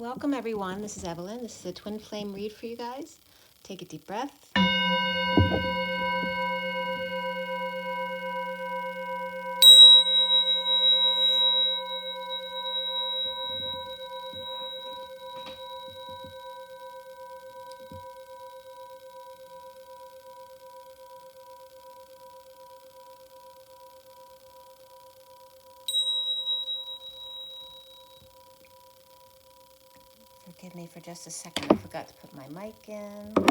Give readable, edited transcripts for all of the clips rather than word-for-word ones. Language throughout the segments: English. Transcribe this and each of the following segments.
Welcome everyone, this is Evelyn. This is a twin flame read for you guys. Take a deep breath. Forgive me for just a second, I forgot to put my mic in. So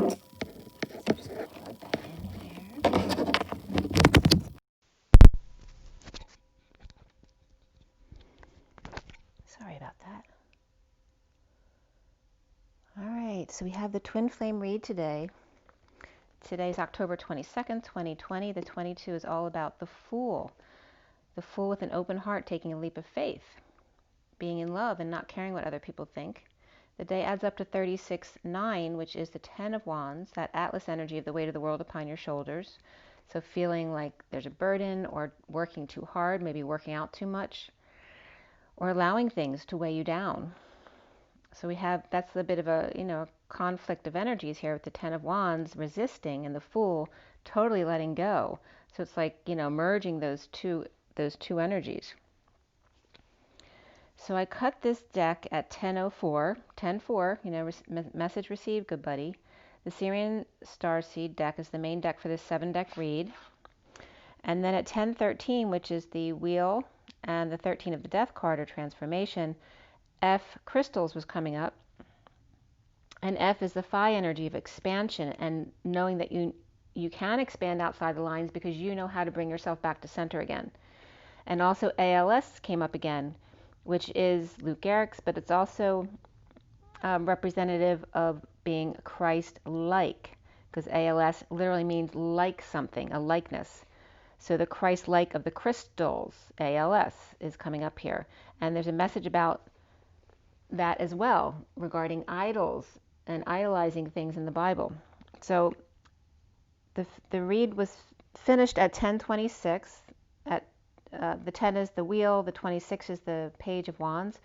I'm just going to plug that in here. Sorry about that. All right, so we have the twin flame read today. Today's October 22nd, 2020. The 22 is all about the Fool. The Fool with an open heart taking a leap of faith, being in love and not caring what other people think. The day adds up to 36-9, which is the 10 of Wands, that Atlas energy of the weight of the world upon your shoulders. So feeling like there's a burden or working too hard, maybe working out too much, or allowing things to weigh you down. So we have, that's a bit of a, conflict of energies here with the 10 of Wands resisting and the Fool totally letting go. So it's like, merging those two energies. So I cut this deck at 10:04, 10:04, message received, good buddy. The SIRIAN Starseed deck is the main deck for this 7-deck read. And then at 10:13, which is the wheel and the 13 of the death card or transformation, F crystals was coming up. And F is the phi energy of expansion and knowing that you can expand outside the lines because you know how to bring yourself back to center again. And also ALS came up again, which is Luke Gehrig's, but it's also representative of being Christ-like, because ALS literally means like something, a likeness. So the Christ-like of the crystals, ALS, is coming up here. And there's a message about that as well, regarding idols and idolizing things in the Bible. So the read was finished at 10:26. The 10 is the wheel, the 26 is the page of wands.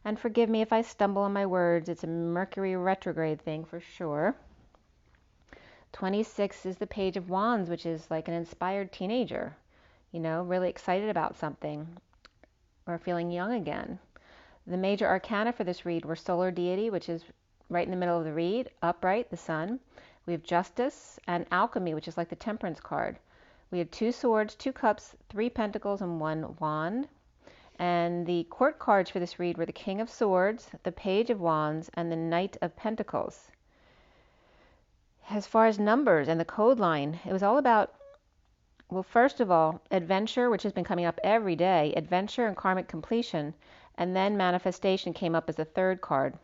And forgive me if I stumble on my words, it's a Mercury retrograde thing for sure. 26 is the page of wands, which is like an inspired teenager, really excited about something or feeling young again. The major arcana for this read were solar deity, which is right in the middle of the read, upright, the sun. We have justice and alchemy, which is like the temperance card. We have 2 swords, 2 cups, 3 pentacles, and 1 wand. And the court cards for this read were the King of Swords, the Page of Wands, and the Knight of Pentacles. As far as numbers and the code line, it was all about, well, first of all, adventure, which has been coming up every day, adventure and karmic completion, and then manifestation came up as a third card.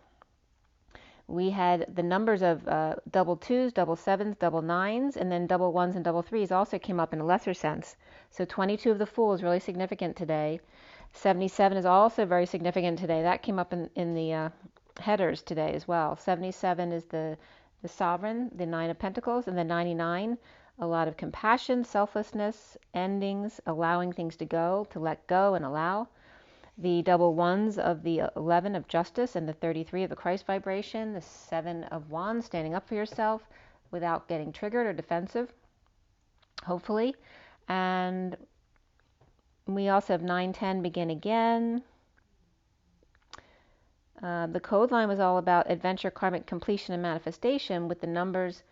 We had the numbers of double 2s, double 7s, double 9s, and then double 1s and double 3s also came up in a lesser sense. So 22 of the Fool is really significant today. 77 is also very significant today. That came up in the headers today as well. 77 is the Sovereign, the 9 of Pentacles, and the 99, a lot of compassion, selflessness, endings, allowing things to go, to let go and allow. The double 1s of the 11 of Justice and the 33 of the Christ vibration, the 7 of Wands, standing up for yourself without getting triggered or defensive, hopefully. And we also have 9-10, begin again. The code line was all about adventure, karmic completion, and manifestation with the numbers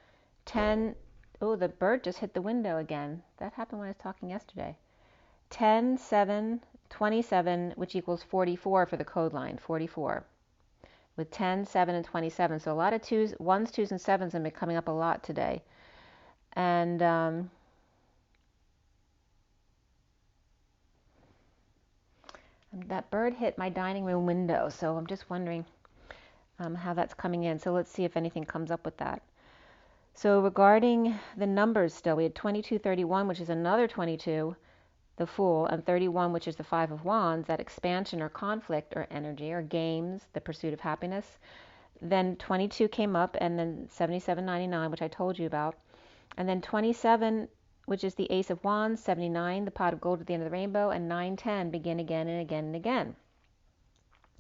10. Oh, the bird just hit the window again. That happened when I was talking yesterday. 10, 7, 27, which equals 44 for the code line, 44. With 10, 7, and 27. So a lot of 1s, 2s, and 7s have been coming up a lot today. And that bird hit my dining room window, so I'm just wondering how that's coming in. So let's see if anything comes up with that. So regarding the numbers still, we had 2231, which is another 22, the Fool, and 31, which is the 5 of Wands, that expansion or conflict or energy or games, the pursuit of happiness. Then 22 came up, and then 7799, which I told you about. And then 27, which is the Ace of Wands, 79, the pot of gold at the end of the rainbow, and 910, begin again and again and again.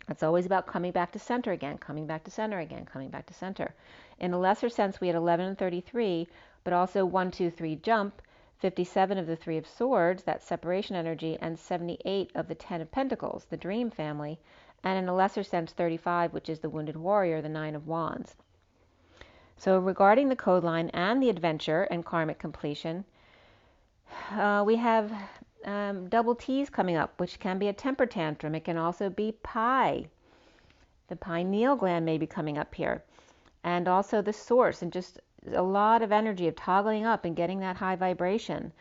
It's always about coming back to center again, coming back to center again, coming back to center. In a lesser sense, we had 11 and 33, but also 1, 2, 3 jump, 57 of the 3 of Swords, that separation energy, and 78 of the 10 of Pentacles, the dream family, and in a lesser sense, 35, which is the wounded warrior, the 9 of Wands. So regarding the code line and the adventure and karmic completion, we have double T's coming up, which can be a temper tantrum. It can also be pi. The pineal gland may be coming up here. And also the source, and just a lot of energy of toggling up and getting that high vibration.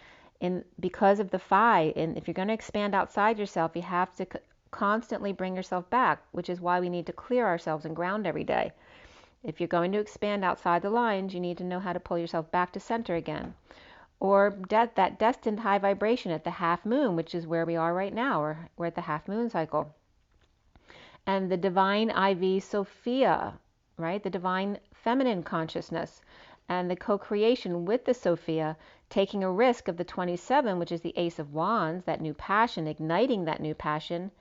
Because of the phi, and if you're going to expand outside yourself, you have to constantly bring yourself back, which is why we need to clear ourselves and ground every day. If you're going to expand outside the lines, you need to know how to pull yourself back to center again. Or that destined high vibration at the half moon, which is where we are right now, or we're at the half moon cycle. And the divine IV Sophia, right? The divine feminine consciousness and the co-creation with the Sophia, taking a risk of the 27, which is the Ace of Wands, that new passion, igniting that new passion,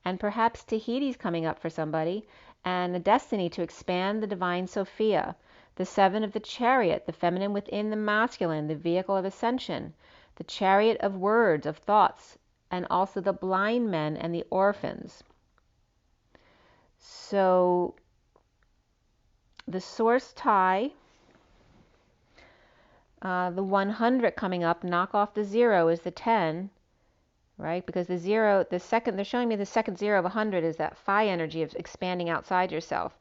and perhaps Tahiti's coming up for somebody, and the destiny to expand the divine Sophia, the 7 of the Chariot, the feminine within the masculine, the vehicle of ascension, the chariot of words, of thoughts, and also the blind men and the orphans. So the source tie, the 100 coming up, knock off the 0 is the 10, right? Because the 0, the second, they're showing me the second 0 of 100 is that phi energy of expanding outside yourself.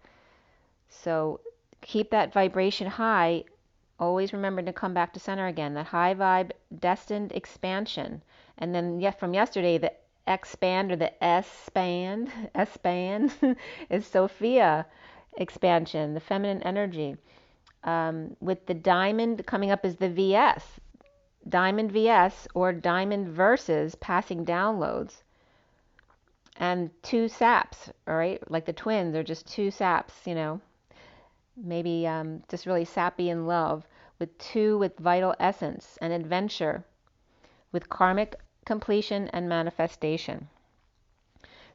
So keep that vibration high. Always remember to come back to center again. That high vibe, destined expansion. And then from yesterday, the expand or the S-band is Sophia expansion, the feminine energy. With the diamond coming up as the VS. Diamond VS or diamond verses, passing downloads. And 2 saps, all right? Like the twins are just 2 saps, you know. Maybe just really sappy in love. With 2 with vital essence and adventure. With karmic completion and manifestation.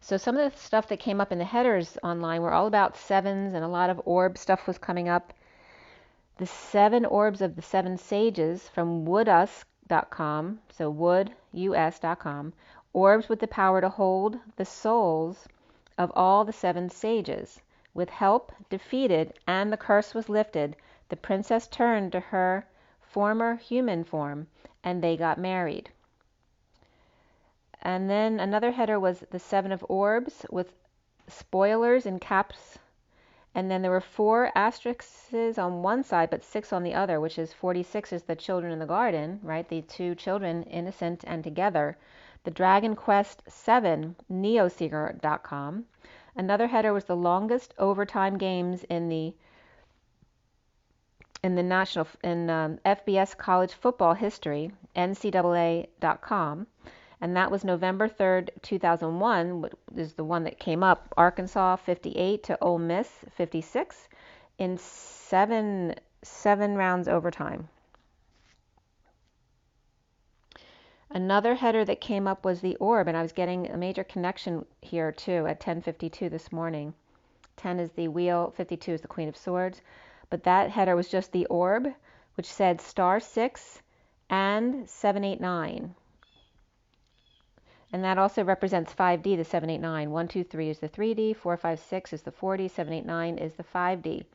So some of the stuff that came up in the headers online were all about 7s, and a lot of orb stuff was coming up. The 7 orbs of the 7 sages from woodus.com, so woodus.com, orbs with the power to hold the souls of all the 7 sages. With help defeated and the curse was lifted, the princess turned to her former human form and they got married. And then another header was the 7 of orbs with spoilers in caps. And then there were 4 asterisks on one side, but 6 on the other, which is 46 is the children in the garden, right? The 2 children, innocent and together. The Dragon Quest 7, neoseeker.com. Another header was the longest overtime games in the FBS college football history, NCAA.com. And that was November 3rd, 2001, is the one that came up. Arkansas 58 to Ole Miss 56 in 7 rounds overtime. Another header that came up was the orb, and I was getting a major connection here too at 10:52 this morning. 10 is the wheel, 52 is the Queen of Swords. But that header was just the orb, which said star 6 and 789. And that also represents 5D, the 789. 1, 2, 3 is the 3D, 4, 5, 6 is the 4D, 789 is the 5D.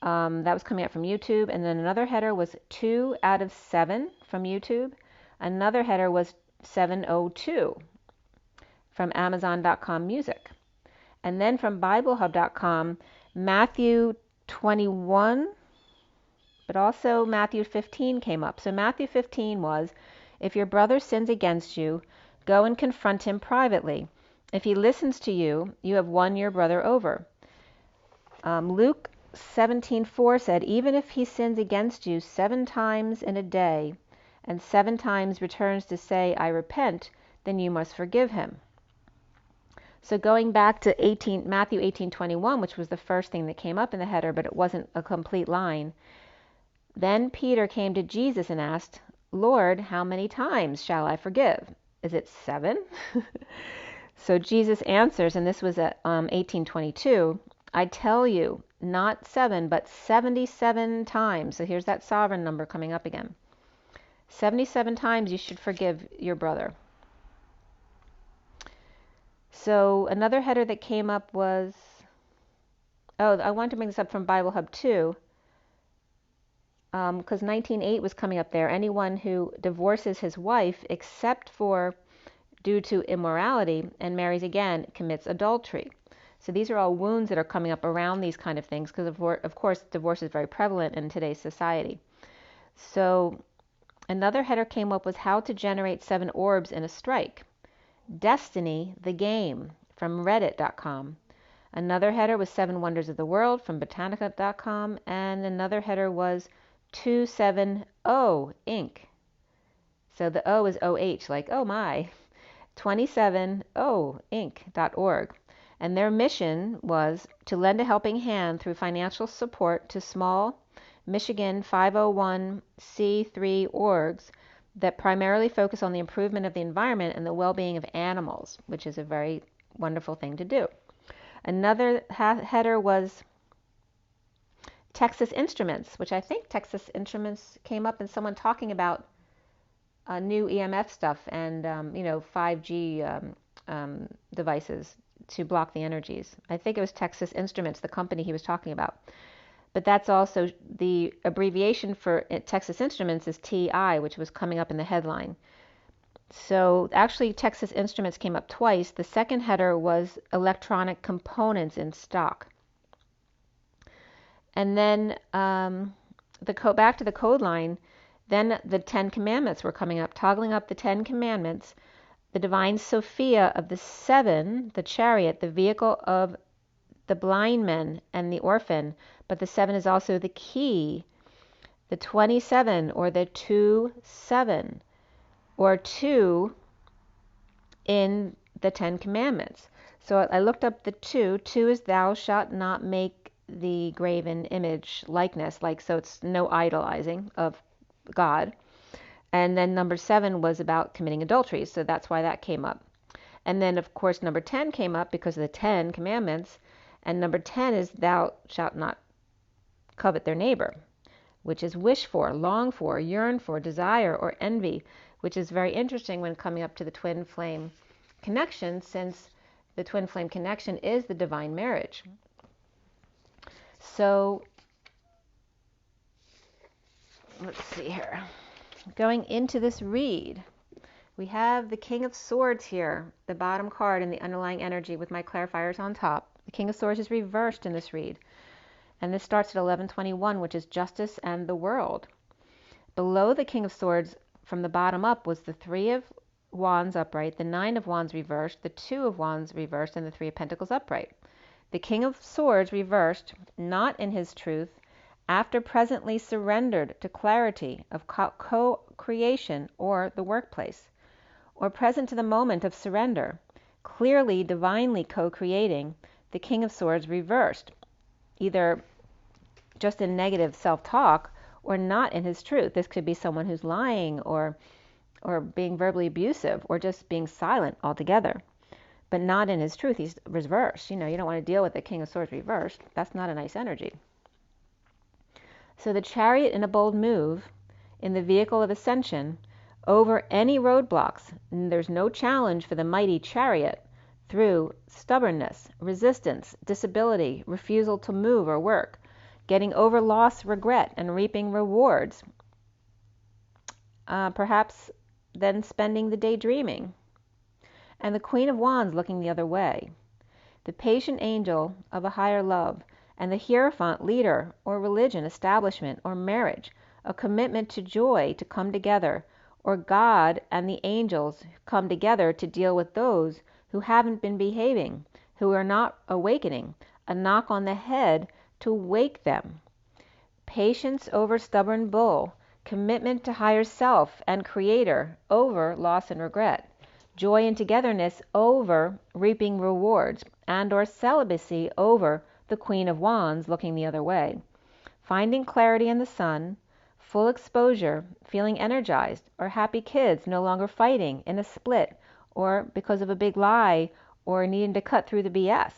That was coming up from YouTube. And then another header was 2 out of 7 from YouTube. Another header was 702 from Amazon.com Music. And then from BibleHub.com, Matthew 21, but also Matthew 15 came up. So Matthew 15 was, if your brother sins against you, go and confront him privately. If he listens to you, you have won your brother over. Luke 17:4 said, even if he sins against you 7 times in a day, and 7 times returns to say, I repent, then you must forgive him. So going back to Matthew 18:21, which was the first thing that came up in the header, but it wasn't a complete line. Then Peter came to Jesus and asked, Lord, how many times shall I forgive? Is it 7? So Jesus answers, and this was at 1822, I tell you, not 7, but 77 times. So here's that sovereign number coming up again. 77 times you should forgive your brother. So another header that came up was, I wanted to bring this up from Bible Hub 2, because 19:8 was coming up there. Anyone who divorces his wife except for due to immorality and marries again commits adultery. So these are all wounds that are coming up around these kind of things, because of course divorce is very prevalent in today's society. So another header came up was how to generate 7 orbs in a strike. Destiny, the game, from reddit.com. Another header was 7 Wonders of the World from botanica.com, and another header was 270 Inc. So the O is OH, like oh my. 270inc.org. And their mission was to lend a helping hand through financial support to small Michigan 501c3 orgs that primarily focus on the improvement of the environment and the well-being of animals, which is a very wonderful thing to do. Another header was Texas Instruments, which I think Texas Instruments came up in someone talking about new EMF stuff and 5G devices to block the energies. I think it was Texas Instruments, the company he was talking about. But that's also the abbreviation for Texas Instruments is TI, which was coming up in the headline. So actually Texas Instruments came up twice. The second header was electronic components in stock. And then back to the code line, then the 10 Commandments were coming up, toggling up the 10 Commandments, the divine Sophia of the 7, the chariot, the vehicle of the blind men and the orphan, but the 7 is also the key, the 27 or the 2-7 or 2 in the 10 Commandments. So I looked up the 2. 2 is thou shalt not make the graven image likeness, so it's no idolizing of God. And then number 7 was about committing adultery, so that's why that came up. And then of course number 10 came up because of the 10 Commandments, and number 10 is thou shalt not covet their neighbor, which is wish for, long for, yearn for, desire, or envy, which is very interesting when coming up to the twin flame connection, since the twin flame connection is the divine marriage. So let's see here. Going into this read, we have the King of Swords here, the bottom card in the underlying energy with my clarifiers on top. The King of Swords is reversed in this read. And this starts at 1121, which is justice and the world. Below the King of Swords, from the bottom up, was the 3 of Wands upright, the 9 of Wands reversed, the 2 of Wands reversed, and the 3 of Pentacles upright. The King of Swords reversed, not in his truth, after presently surrendered to clarity of co-creation or the workplace, or present to the moment of surrender, clearly divinely co-creating, the King of Swords reversed, either just in negative self-talk or not in his truth. This could be someone who's lying or being verbally abusive or just being silent altogether, but not in his truth. He's reversed. You don't want to deal with the King of Swords reversed. That's not a nice energy. So the chariot in a bold move in the vehicle of ascension over any roadblocks. And there's no challenge for the mighty chariot through stubbornness, resistance, disability, refusal to move or work, getting over loss, regret, and reaping rewards. Perhaps then spending the day dreaming. And the Queen of Wands looking the other way. The patient angel of a higher love, and the Hierophant leader or religion, establishment, or marriage, a commitment to joy to come together, or God and the angels come together to deal with those who haven't been behaving, who are not awakening, a knock on the head to wake them. Patience over stubborn bull, commitment to higher self and creator over loss and regret, joy and togetherness over reaping rewards, and or celibacy over the Queen of Wands looking the other way. Finding clarity in the sun, full exposure, feeling energized, or happy kids no longer fighting in a split or because of a big lie or needing to cut through the BS,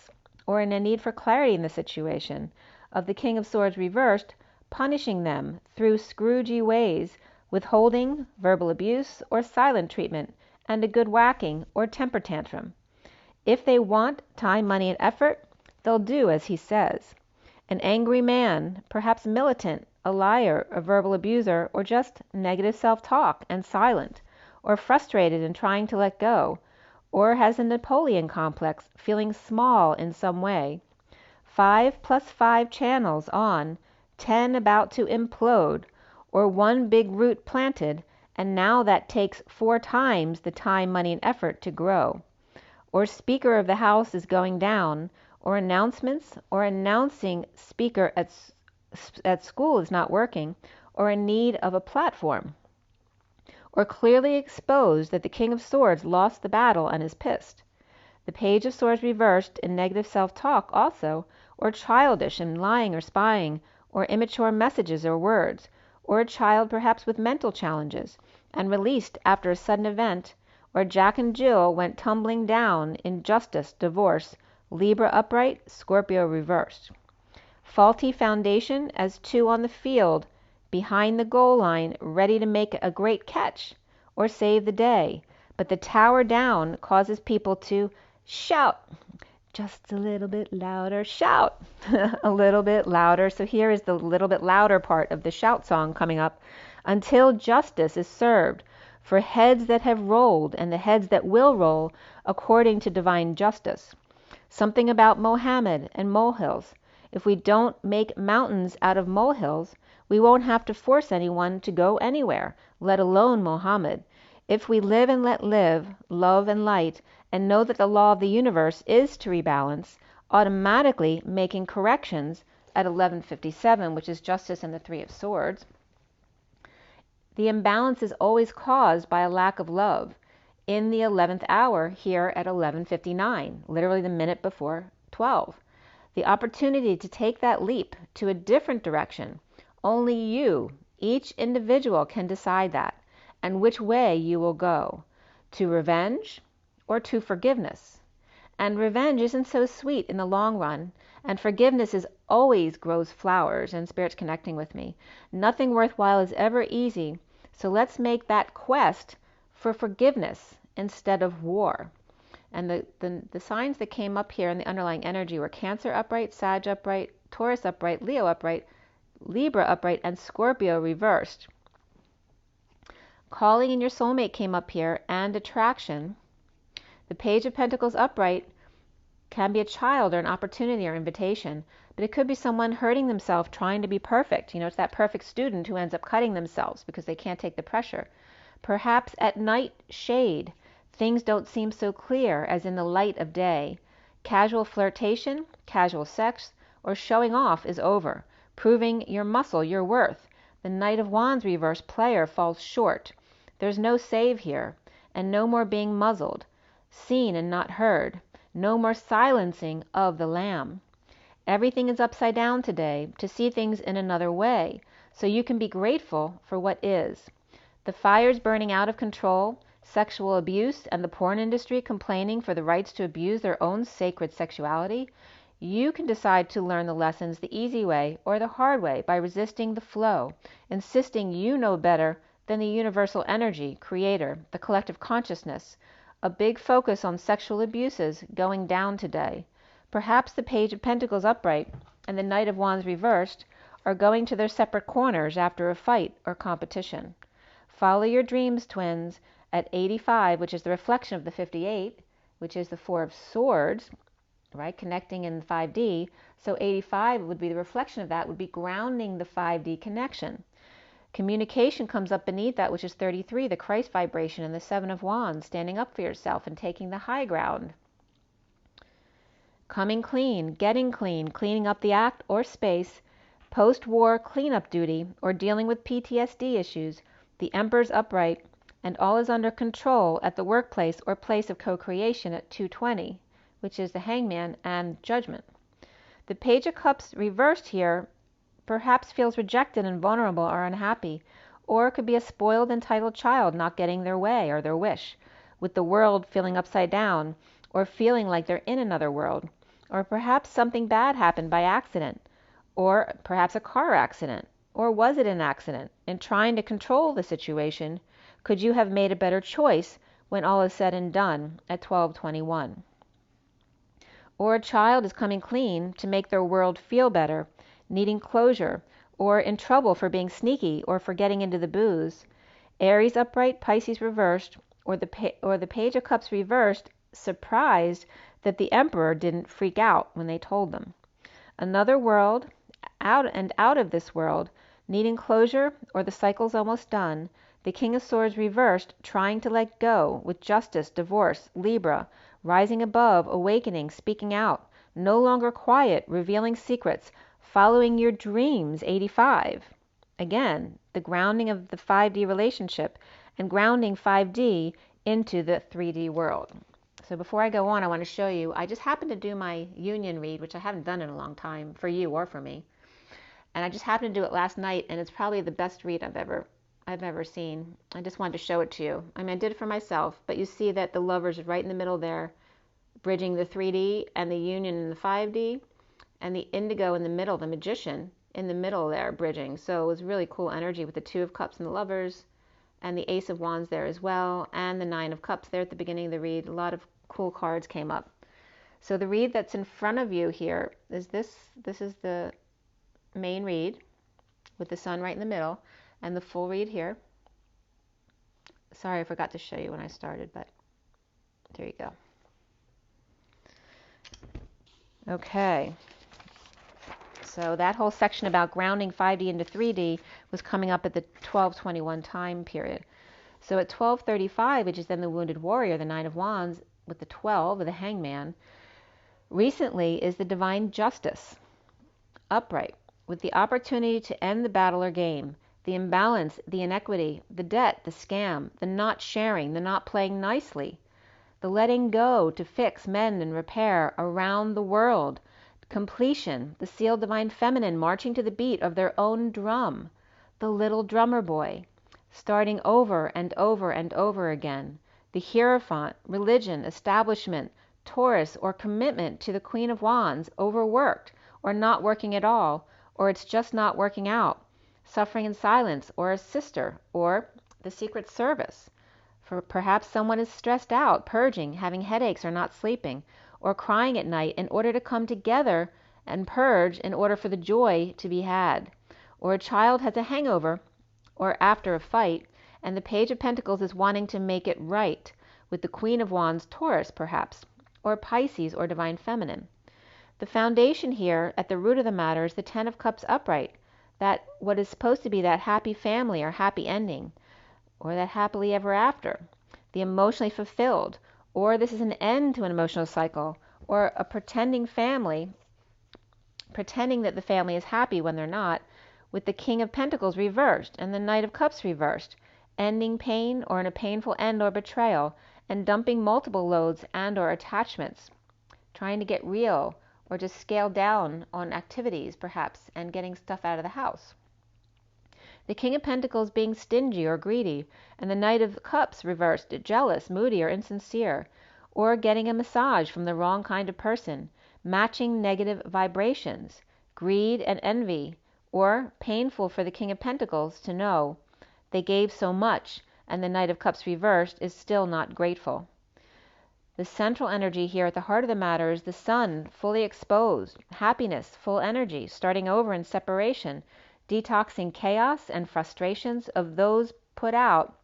or in a need for clarity in the situation, of the King of Swords reversed, punishing them through Scroogey ways, withholding, verbal abuse, or silent treatment, and a good whacking or temper tantrum. If they want time, money, and effort, they'll do as he says. An angry man, perhaps militant, a liar, a verbal abuser, or just negative self-talk and silent, or frustrated and trying to let go, or has a Napoleon complex, feeling small in some way. 5 + 5 channels on, 10 about to implode, or one big root planted, and now that takes 4 times the time, money, and effort to grow. Or Speaker of the House is going down, or announcements, or announcing Speaker at school is not working, or in need of a platform. Or clearly exposed that the King of Swords lost the battle and is pissed. The Page of Swords reversed in negative self-talk also, or childish in lying or spying, or immature messages or words, or a child perhaps with mental challenges, and released after a sudden event, or Jack and Jill went tumbling down in justice, divorce, Libra upright, Scorpio reversed. Faulty foundation as 2 on the field, behind the goal line, ready to make a great catch or save the day, but the tower down causes people to shout just a little bit louder, shout a little bit louder. So here is the little bit louder part of the shout song coming up, until justice is served for heads that have rolled and the heads that will roll according to divine justice. Something about Mohammed and molehills. If we don't make mountains out of molehills, we won't have to force anyone to go anywhere, let alone Mohammed. If we live and let live, love and light, and know that the law of the universe is to rebalance, automatically making corrections at 1157, which is justice and the 3 of Swords. The imbalance is always caused by a lack of love in the 11th hour here at 11:59, literally the minute before 12. The opportunity to take that leap to a different direction. Only you, each individual, can decide that, and which way you will go, to revenge or to forgiveness. And revenge isn't so sweet in the long run, and forgiveness is always grows flowers, and Spirit's connecting with me. Nothing worthwhile is ever easy, so let's make that quest for forgiveness instead of war. And the signs that came up here in the underlying energy were Cancer upright, Sag upright, Taurus upright, Leo upright, Libra upright, and Scorpio reversed. Calling in your soulmate came up here, and attraction. The Page of Pentacles upright can be a child or an opportunity or invitation, but it could be someone hurting themselves trying to be perfect. It's that perfect student who ends up cutting themselves because they can't take the pressure. Perhaps at night shade, things don't seem so clear as in the light of day. Casual flirtation, casual sex, or showing off is over, proving your muscle, your worth. The Knight of Wands reverse player falls short. There's no save here, and no more being muzzled, seen and not heard. No more silencing of the lamb. Everything is upside down today, to see things in another way, so you can be grateful for what is. The fire's burning out of control, sexual abuse, and the porn industry complaining for the rights to abuse their own sacred sexuality. You can decide to learn the lessons the easy way or the hard way by resisting the flow, insisting you know better than the universal energy, creator, the collective consciousness. A big focus on sexual abuses going down today. Perhaps the Page of Pentacles upright and the Knight of Wands reversed are going to their separate corners after a fight or competition. Follow your dreams, twins, at 85, which is the reflection of the 58, which is the 4 of Swords, right, connecting in 5D. So 85 would be the reflection of that, would be grounding the 5D connection. Communication comes up beneath that, which is 33, the Christ vibration, and the 7 of Wands, standing up for yourself and taking the high ground. Coming clean, getting clean, cleaning up the act or space, post-war cleanup duty, or dealing with PTSD issues, the Emperor's upright, and all is under control at the workplace or place of co-creation at 220, which is the Hangman and Judgment. The Page of Cups reversed here perhaps feels rejected and vulnerable or unhappy, or could be a spoiled, entitled child not getting their way or their wish, with the world feeling upside down, or feeling like they're in another world, or perhaps something bad happened by accident, or perhaps a car accident, or was it an accident? In trying to control the situation, could you have made a better choice when all is said and done at 12:21? Or a child is coming clean to make their world feel better, needing closure, or in trouble for being sneaky or for getting into the booze. Aries upright, Pisces reversed, or the Page of Cups reversed, surprised that the Emperor didn't freak out when they told them. Another world, out of this world, needing closure, or the cycle's almost done. The King of Swords reversed, trying to let go, with justice, divorce, Libra, rising above, awakening, speaking out, no longer quiet, revealing secrets, following your dreams, 85. Again, the grounding of the 5D relationship and grounding 5D into the 3D world. So before I go on, I want to show you, I just happened to do my union read, which I haven't done in a long time, for you or for me. And I just happened to do it last night, and it's probably the best read I've ever seen. I just wanted to show it to you. I mean, I did it for myself, but you see that the Lovers is right in the middle there, bridging the 3D and the union in the 5D, and the Indigo in the middle, the Magician, in the middle there, bridging. So it was really cool energy with the Two of Cups and the Lovers, and the Ace of Wands there as well, and the Nine of Cups there at the beginning of the read. A lot of cool cards came up. So the read that's in front of you here is this. This is the main read with the Sun right in the middle, and the full read here. Sorry, I forgot to show you when I started, but there you go. Okay. So that whole section about grounding 5D into 3D was coming up at the 12:21 time period. So at 12:35, which is then the Wounded Warrior, the Nine of Wands, with the 12 of the Hangman, recently is the Divine Justice, upright, with the opportunity to end the battle or game, the imbalance, the inequity, the debt, the scam, the not sharing, the not playing nicely, the letting go to fix, mend, and repair around the world, completion, the sealed Divine Feminine marching to the beat of their own drum, the little drummer boy, starting over and over and over again, the Hierophant, religion, establishment, Taurus, or commitment to the Queen of Wands, overworked, or not working at all, or it's just not working out, suffering in silence, or a sister, or the Secret Service. For perhaps someone is stressed out, purging, having headaches or not sleeping, or crying at night in order to come together and purge in order for the joy to be had. Or a child has a hangover, or after a fight, and the Page of Pentacles is wanting to make it right, with the Queen of Wands, Taurus perhaps, or Pisces, or Divine Feminine. The foundation here, at the root of the matter, is the Ten of Cups upright, that what is supposed to be that happy family or happy ending, or that happily ever after, the emotionally fulfilled, or this is an end to an emotional cycle, or a pretending family, pretending that the family is happy when they're not, with the King of Pentacles reversed and the Knight of Cups reversed, ending pain or in a painful end or betrayal, and dumping multiple loads and or attachments, trying to get real or just scale down on activities perhaps, and getting stuff out of the house. The King of Pentacles being stingy or greedy, and the Knight of Cups reversed, jealous, moody, or insincere, or getting a massage from the wrong kind of person, matching negative vibrations, greed and envy, or painful for the King of Pentacles to know they gave so much, and the Knight of Cups reversed is still not grateful. The central energy here at the heart of the matter is the Sun, fully exposed, happiness, full energy, starting over in separation, detoxing chaos and frustrations of those put out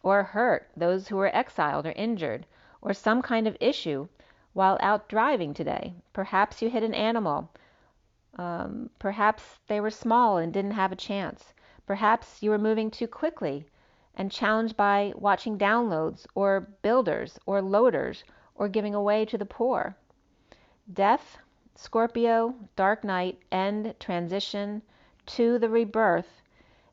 or hurt, those who were exiled or injured, or some kind of issue while out driving today. Perhaps you hit an animal. Perhaps they were small and didn't have a chance. Perhaps you were moving too quickly and challenged by watching downloads or builders or loaders or giving away to the poor. Death, Scorpio, dark night, end, transition to the rebirth,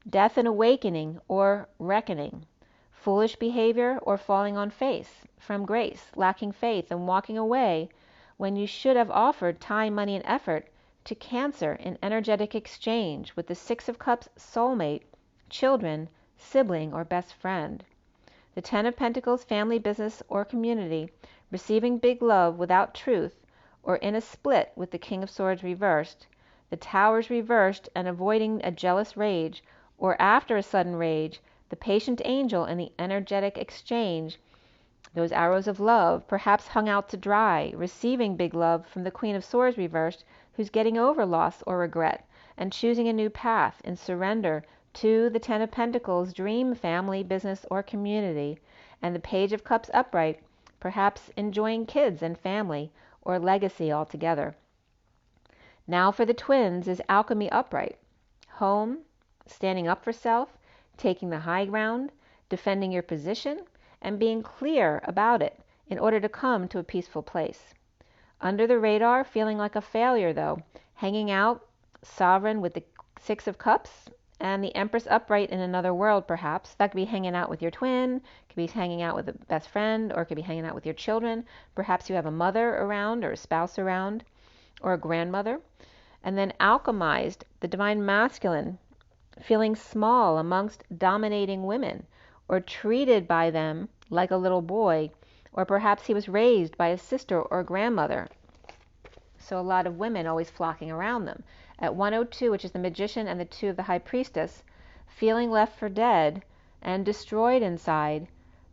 death and awakening or reckoning, foolish behavior or falling on face from grace, lacking faith and walking away when you should have offered time, money, and effort to Cancer in energetic exchange with the Six of Cups soulmate, children, sibling, or best friend. The Ten of Pentacles, family, business, or community, receiving big love without truth, or in a split with the King of Swords reversed, the Towers reversed and avoiding a jealous rage, or after a sudden rage, the patient angel in the energetic exchange, those arrows of love, perhaps hung out to dry, receiving big love from the Queen of Swords reversed, who's getting over loss or regret and choosing a new path in surrender to the Ten of Pentacles, dream, family, business, or community, and the Page of Cups upright, perhaps enjoying kids and family or legacy altogether. Now for the twins is Alchemy upright, home, standing up for self, taking the high ground, defending your position, and being clear about it in order to come to a peaceful place. Under the radar, feeling like a failure though, hanging out, sovereign with the Six of Cups, and the Empress upright in another world perhaps. That could be hanging out with your twin, could be hanging out with a best friend, or it could be hanging out with your children. Perhaps you have a mother around or a spouse around or a grandmother. And then alchemized, the divine masculine, feeling small amongst dominating women, or treated by them like a little boy, or perhaps he was raised by a sister or grandmother. So a lot of women always flocking around them. At 102, which is the Magician and the 2 of the High Priestess, feeling left for dead and destroyed inside,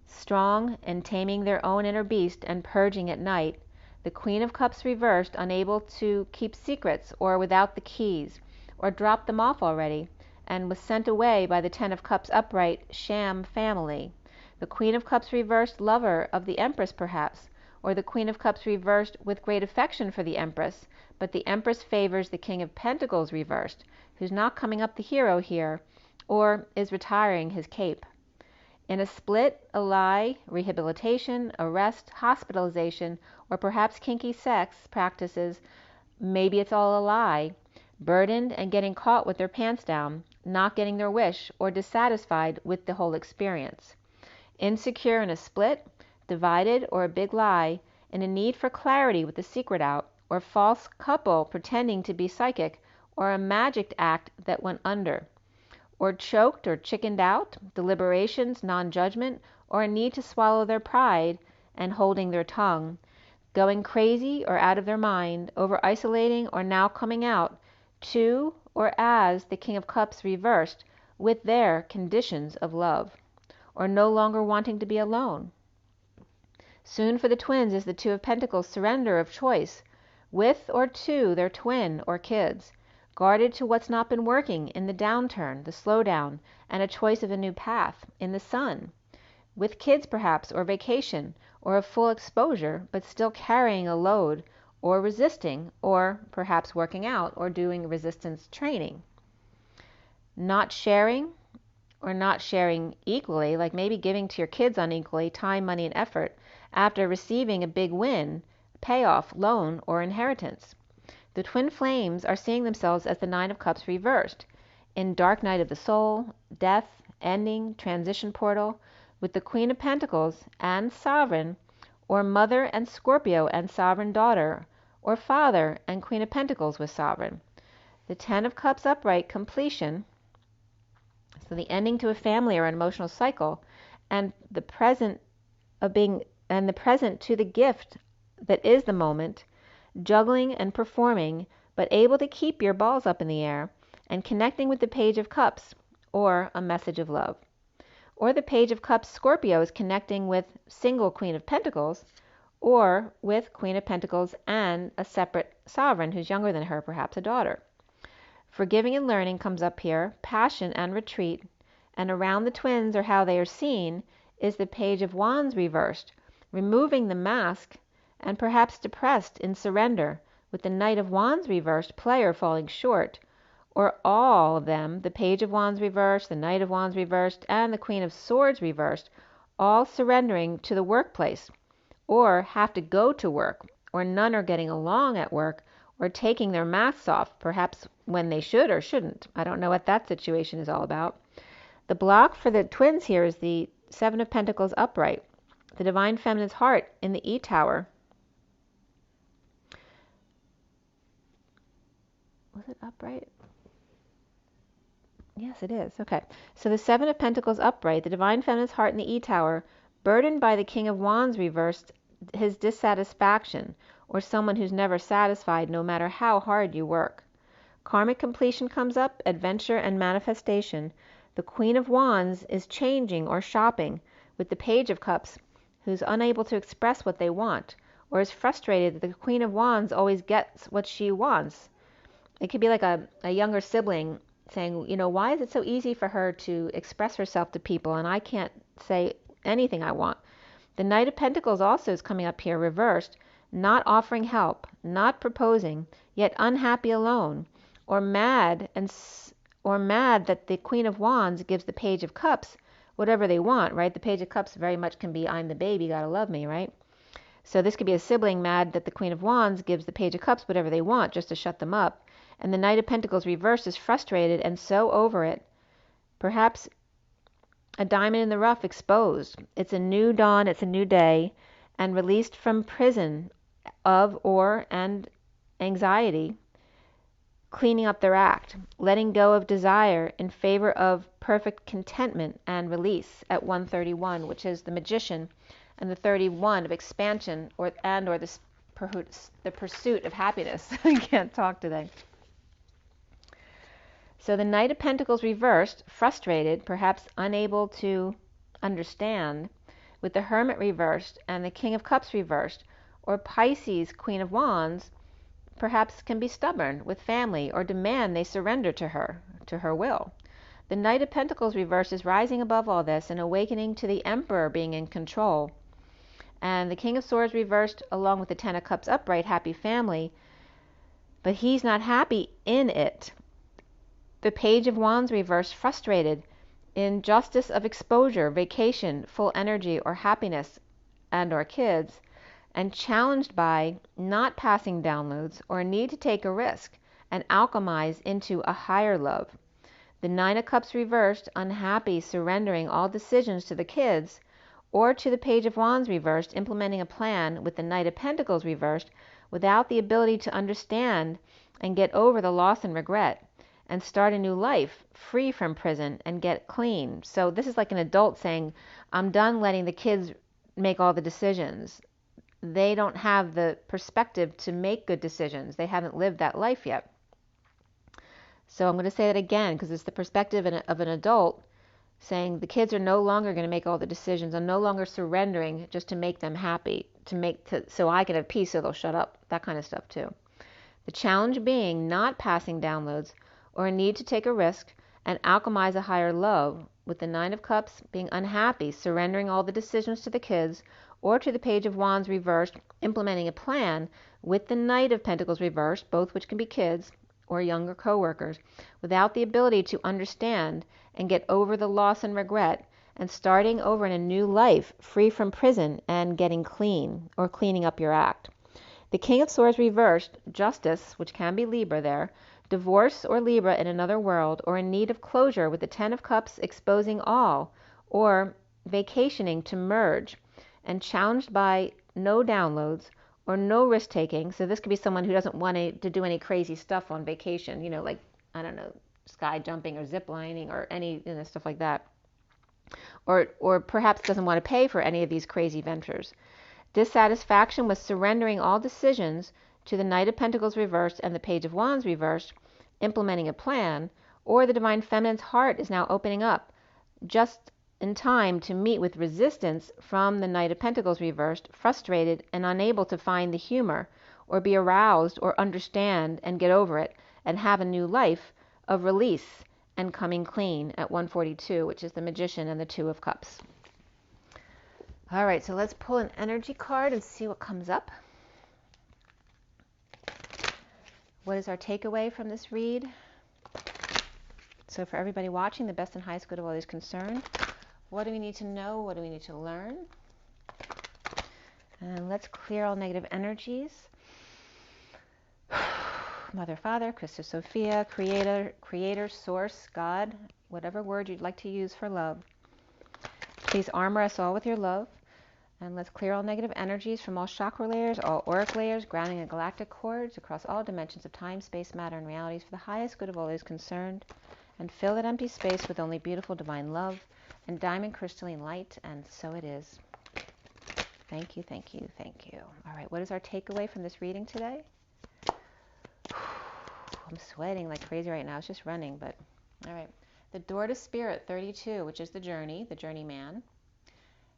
strong and taming their own inner beast and purging at night. The Queen of Cups reversed, unable to keep secrets or without the keys, or dropped them off already, and was sent away by the Ten of Cups upright sham family. The Queen of Cups reversed, lover of the Empress perhaps, or the Queen of Cups reversed with great affection for the Empress, but the Empress favors the King of Pentacles reversed, who's not coming up the hero here, or is retiring his cape. In a split, a lie, rehabilitation, arrest, hospitalization, or perhaps kinky sex practices, maybe it's all a lie, burdened and getting caught with their pants down, not getting their wish, or dissatisfied with the whole experience. Insecure in a split, divided, or a big lie, in a need for clarity with the secret out, or false couple pretending to be psychic, or a magic act that went under, or choked or chickened out, deliberations, non-judgment, or a need to swallow their pride and holding their tongue, going crazy or out of their mind, over isolating or now coming out to or as the King of Cups reversed with their conditions of love, or no longer wanting to be alone. Soon for the twins is the 2 of Pentacles, surrender of choice, with or to their twin or kids, guarded to what's not been working in the downturn, the slowdown, and a choice of a new path in the sun, with kids perhaps, or vacation, or a full exposure, but still carrying a load, or resisting, or perhaps working out, or doing resistance training. Not sharing, or not sharing equally, like maybe giving to your kids unequally, time, money, and effort, after receiving a big win, payoff, loan, or inheritance. The twin flames are seeing themselves as the 9 of Cups reversed, in dark night of the soul, death, ending, transition portal, with the Queen of Pentacles and sovereign, or mother and Scorpio and sovereign daughter, or father and Queen of Pentacles with sovereign. The 10 of Cups upright, completion, so the ending to a family or an emotional cycle, and the present of being, and the present to the gift that is the moment, juggling and performing, but able to keep your balls up in the air, and connecting with the Page of Cups, or a message of love. Or the Page of Cups Scorpio is connecting with single Queen of Pentacles, or with Queen of Pentacles and a separate sovereign who's younger than her, perhaps a daughter. Forgiving and learning comes up here, passion and retreat, and around the twins, or how they are seen, is the Page of Wands reversed, removing the mask, and perhaps depressed in surrender, with the Knight of Wands reversed, player falling short, or all of them, the Page of Wands reversed, the Knight of Wands reversed, and the Queen of Swords reversed, all surrendering to the workplace, or have to go to work, or none are getting along at work, or taking their masks off, perhaps when they should or shouldn't. I don't know what that situation is all about. The block for the twins here is the 7 of Pentacles upright, the Divine Feminine's heart in the E Tower. Was it upright? Yes, it is. Okay. So the 7 of Pentacles upright, the Divine Feminine's heart in the E Tower, burdened by the King of Wands reversed, his dissatisfaction, or someone who's never satisfied no matter how hard you work. Karmic completion comes up, adventure and manifestation. The Queen of Wands is changing or shopping with the Page of Cups, who's unable to express what they want, or is frustrated that the Queen of Wands always gets what she wants. It could be like a younger sibling saying, you know, why is it so easy for her to express herself to people and I can't say anything I want? The Knight of Pentacles also is coming up here reversed, not offering help, not proposing, yet unhappy alone, or mad that the Queen of Wands gives the Page of Cups whatever they want, right? The Page of Cups very much can be, I'm the baby, gotta love me, right? So this could be a sibling mad that the Queen of Wands gives the Page of Cups whatever they want just to shut them up. And the Knight of Pentacles reversed is frustrated and so over it. Perhaps a diamond in the rough exposed. It's a new dawn, it's a new day, and released from prison and anxiety, cleaning up their act, letting go of desire in favor of perfect contentment and release at 131, which is the Magician, and the 31 of expansion or the pursuit of happiness. I can't talk today. So the Knight of Pentacles reversed, frustrated, perhaps unable to understand, with the Hermit reversed and the King of Cups reversed, or Pisces, Queen of Wands, perhaps can be stubborn with family or demand they surrender to her will. The Knight of Pentacles reversed is rising above all this and awakening to the Emperor being in control. And the King of Swords reversed along with the Ten of Cups upright, happy family, but he's not happy in it. The Page of Wands reversed, frustrated, injustice of exposure, vacation, full energy or happiness and or kids, and challenged by not passing downloads or need to take a risk and alchemize into a higher love. The Nine of Cups reversed, unhappy, surrendering all decisions to the kids, or to the Page of Wands reversed, implementing a plan with the Knight of Pentacles reversed without the ability to understand and get over the loss and regret, and start a new life, free from prison, and get clean. So this is like an adult saying, I'm done letting the kids make all the decisions. They don't have the perspective to make good decisions. They haven't lived that life yet. So I'm going to say that again, because it's the perspective of an adult saying the kids are no longer going to make all the decisions. I'm no longer surrendering just to make them happy, so I can have peace so they'll shut up, that kind of stuff too. The challenge being not passing downloads or a need to take a risk and alchemize a higher love, with the Nine of Cups being unhappy, surrendering all the decisions to the kids, or to the Page of Wands reversed, implementing a plan with the Knight of Pentacles reversed, both which can be kids or younger co-workers, without the ability to understand and get over the loss and regret, and starting over in a new life, free from prison and getting clean, or cleaning up your act. The King of Swords reversed, justice, which can be Libra there, divorce or Libra in another world, or in need of closure with the Ten of Cups exposing all, or vacationing to merge, and challenged by no downloads or no risk taking. So this could be someone who doesn't want to do any crazy stuff on vacation, like, I don't know, sky jumping or zip lining or any stuff like that. Or perhaps doesn't want to pay for any of these crazy ventures. Dissatisfaction with surrendering all decisions to the Knight of Pentacles reversed and the Page of Wands reversed, implementing a plan, or the Divine Feminine's heart is now opening up just in time to meet with resistance from the Knight of Pentacles reversed, frustrated and unable to find the humor or be aroused or understand and get over it and have a new life of release and coming clean at 142, which is the Magician and the Two of Cups. All right, so let's pull an energy card and see what comes up. What is our takeaway from this read? So for everybody watching, the best and highest good of all is concerned. What do we need to know? What do we need to learn? And let's clear all negative energies. Mother, Father, Christus, Sophia, Creator, Source, God, whatever word you'd like to use for love. Please armor us all with your love. And let's clear all negative energies from all chakra layers, all auric layers, grounding and galactic cords across all dimensions of time, space, matter, and realities for the highest good of all is concerned. And fill that empty space with only beautiful divine love and diamond crystalline light, and so it is. Thank you, thank you, thank you. All right, what is our takeaway from this reading today? I'm sweating like crazy right now. It's just running, but all right. The door to spirit 32, which is the journeyman.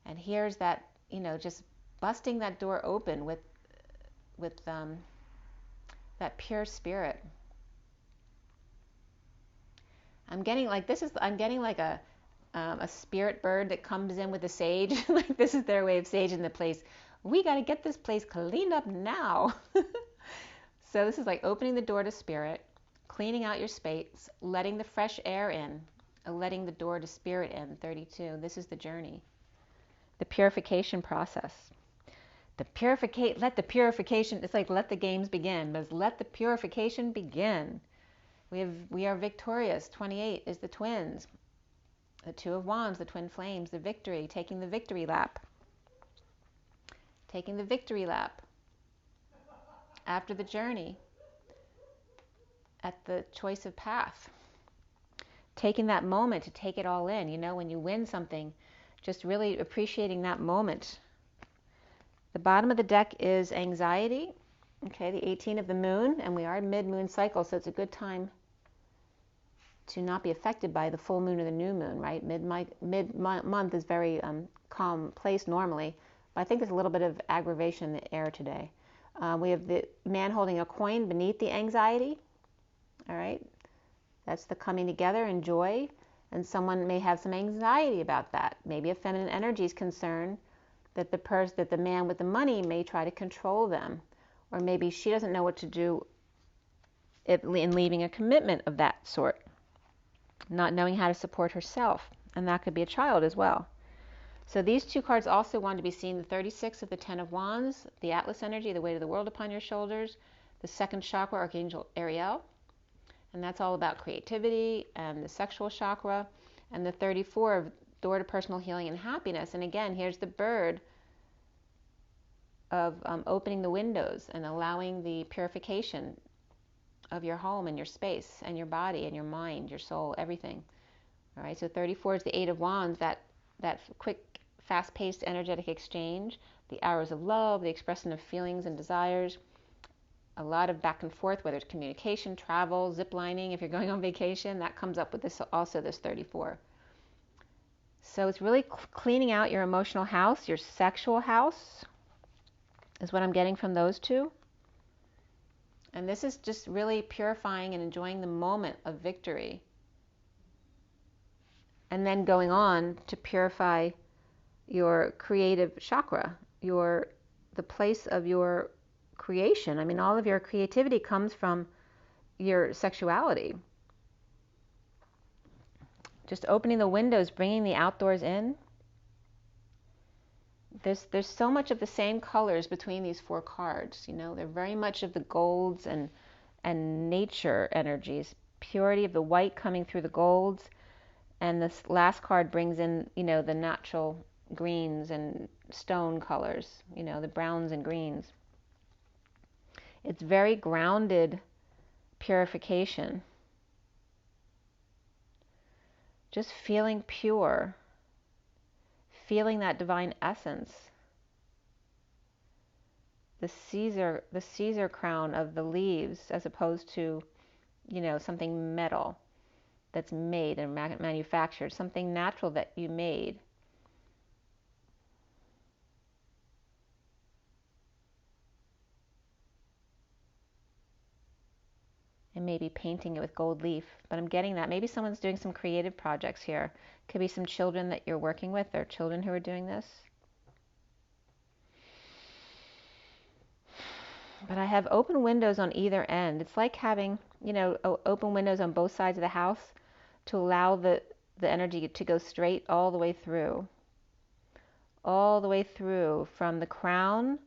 And here's that, just busting that door open with that pure spirit. I'm getting like a spirit bird that comes in with a sage. Like this is their way of saging the place. We got to get this place cleaned up now. So this is like opening the door to spirit, cleaning out your space, letting the fresh air in, letting the door to spirit in. 32. This is the journey. The purification process. Let the purification, it's like let the games begin, but let the purification begin. We are victorious. 28 is the twins. The Two of Wands, the twin flames, the victory, taking the victory lap. Taking the victory lap. After the journey. At the choice of path. Taking that moment to take it all in. When you win something, just really appreciating that moment. The bottom of the deck is anxiety. Okay, the 18 of the moon, and we are mid-moon cycle, so it's a good time to not be affected by the full moon or the new moon, right? Mid-month is very calm place normally, but I think there's a little bit of aggravation in the air today. We have the man holding a coin beneath the anxiety, all right? That's the coming together and joy, and someone may have some anxiety about that. Maybe a feminine energy is concerned that the man with the money may try to control them, or maybe she doesn't know what to do in leaving a commitment of that sort. Not knowing how to support herself, and that could be a child as well. So these two cards also want to be seen. The 36 of the 10 of Wands, the Atlas energy, the weight of the world upon your shoulders, the second chakra, Archangel Ariel, and that's all about creativity and the sexual chakra, and the 34 of door to personal healing and happiness. And again, here's the bird of opening the windows and allowing the purification of your home and your space and your body and your mind, your soul, everything. All right, so 34 is the 8 of Wands, that quick, fast-paced, energetic exchange, the hours of love, the expression of feelings and desires, a lot of back and forth, whether it's communication, travel, zip lining, if you're going on vacation, that comes up with this, also this 34. So it's really cleaning out your emotional house, your sexual house, is what I'm getting from those two. And this is just really purifying and enjoying the moment of victory. And then going on to purify your creative chakra, the place of your creation. I mean, all of your creativity comes from your sexuality. Just opening the windows, bringing the outdoors in. There's so much of the same colors between these four cards. They're very much of the golds and nature energies. Purity of the white coming through the golds, and this last card brings in the natural greens and stone colors. The browns and greens. It's very grounded purification. Just feeling pure. Feeling that divine essence. The Caesar crown of the leaves, as opposed to, something metal that's made and manufactured, something natural that you made. And maybe painting it with gold leaf, but I'm getting that. Maybe someone's doing some creative projects here. Could be some children that you're working with, or children who are doing this. But I have open windows on either end. It's like having, open windows on both sides of the house to allow the energy to go straight all the way through. All the way through, from the crown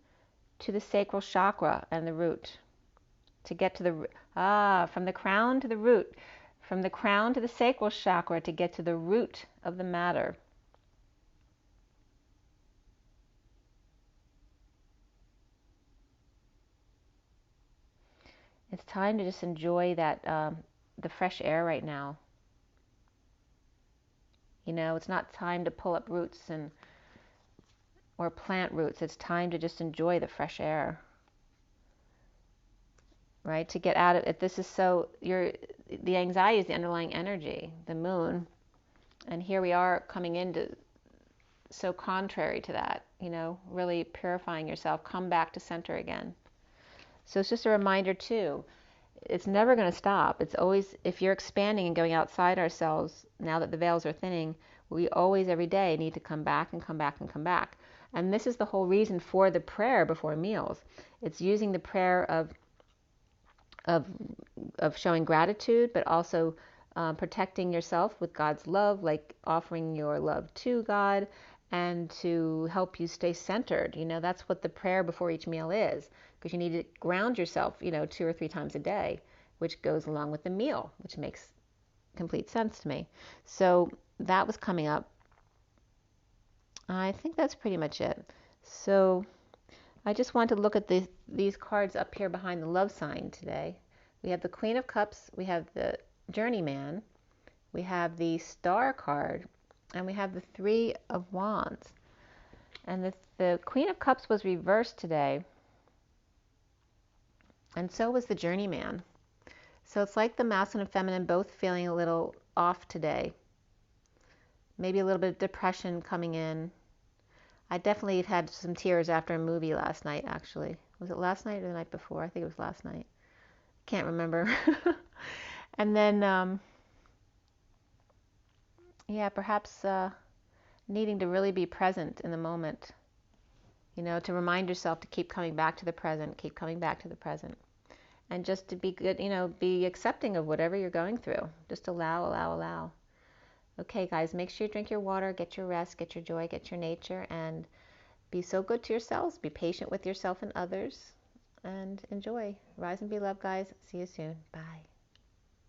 to the sacral chakra and the root. To get to from the crown to the root. From the crown to the sacral chakra to get to the root of the matter. It's time to just enjoy that, the fresh air right now. It's not time to pull up roots and or plant roots. It's time to just enjoy the fresh air, right? To get out of it. This is so, the anxiety is the underlying energy, the moon. And here we are coming into so contrary to that, really purifying yourself. Come back to center again. So it's just a reminder too. It's never going to stop. It's always, if you're expanding and going outside ourselves, now that the veils are thinning, we always, every day, need to come back and come back and come back. And this is the whole reason for the prayer before meals. It's using the prayer of showing gratitude, but also protecting yourself with God's love, like offering your love to God, and to help you stay centered. That's what the prayer before each meal is, because you need to ground yourself, 2 or 3 times a day, which goes along with the meal, which makes complete sense to me. So that was coming up. I think that's pretty much it. So I just want to look at these cards up here behind the love sign today. We have the Queen of Cups, we have the Journeyman, we have the Star card, and we have the 3 of Wands. And the Queen of Cups was reversed today, and so was the Journeyman. So it's like the masculine and feminine both feeling a little off today. Maybe a little bit of depression coming in. I definitely had some tears after a movie last night, actually. Was it last night or the night before? I think it was last night. Can't remember. And then, yeah, perhaps needing to really be present in the moment. To remind yourself to keep coming back to the present, keep coming back to the present. And just to be good, be accepting of whatever you're going through. Just allow, allow, allow. Okay, guys, make sure you drink your water, get your rest, get your joy, get your nature, and be so good to yourselves. Be patient with yourself and others, and enjoy. Rise and be loved, guys. See you soon. Bye.